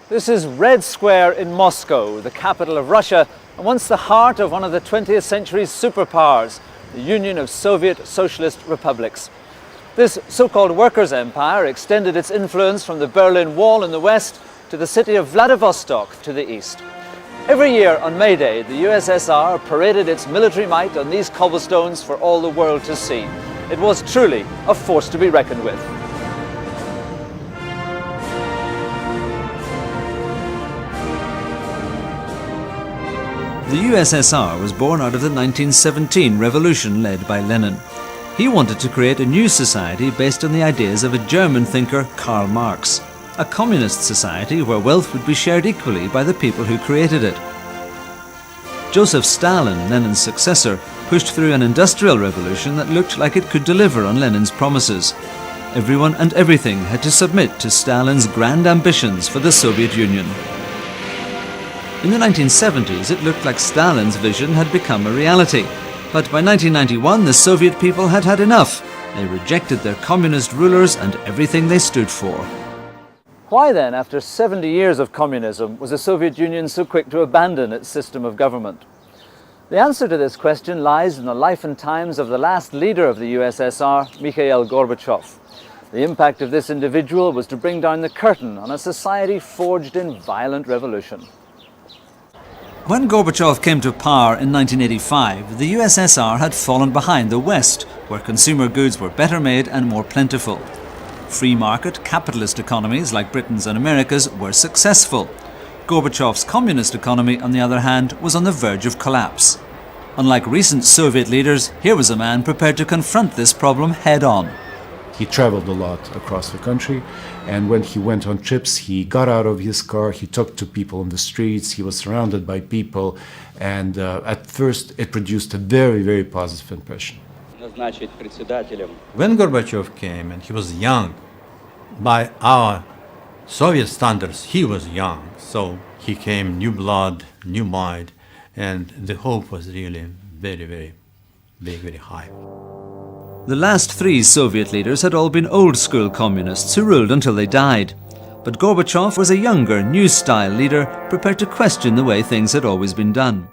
This is Red Square in Moscow, the capital of Russia, and once the heart of one of the 20th century's superpowers, the Union of Soviet Socialist Republics. This so-called workers' empire extended its influence from the Berlin Wall in the west to the city of Vladivostok to the east. Every year on May Day, the USSR paraded its military might on these cobblestones for all the world to see. It was truly a force to be reckoned with. The USSR was born out of the 1917 revolution led by Lenin. He wanted to create a new society based on the ideas of a German thinker, Karl Marx, a communist society where wealth would be shared equally by the people who created it. Joseph Stalin, Lenin's successor, pushed through an industrial revolution that looked like it could deliver on Lenin's promises. Everyone and everything had to submit to Stalin's grand ambitions for the Soviet Union. In the 1970s, it looked like Stalin's vision had become a reality. But by 1991, the Soviet people had had enough. They rejected their communist rulers and everything they stood for. Why then, after 70 years of communism, was the Soviet Union so quick to abandon its system of government? The answer to this question lies in the life and times of the last leader of the USSR, Mikhail Gorbachev. The impact of this individual was to bring down the curtain on a society forged in violent revolution. When Gorbachev came to power in 1985, the USSR had fallen behind the West, where consumer goods were better made and more plentiful. Free market, capitalist economies like Britain's and America's were successful. Gorbachev's communist economy, on the other hand, was on the verge of collapse. Unlike recent Soviet leaders, here was a man prepared to confront this problem head-on. He traveled a lot across the country, and when he went on trips, he got out of his car, he talked to people on the streets, he was surrounded by people, and at first it produced a very, very positive impression. When Gorbachev came, and he was young, by our Soviet standards, he was young, so he came new blood, new mind, and the hope was really very, very big, very high. The last three Soviet leaders had all been old-school communists who ruled until they died. But Gorbachev was a younger, new-style leader prepared to question the way things had always been done.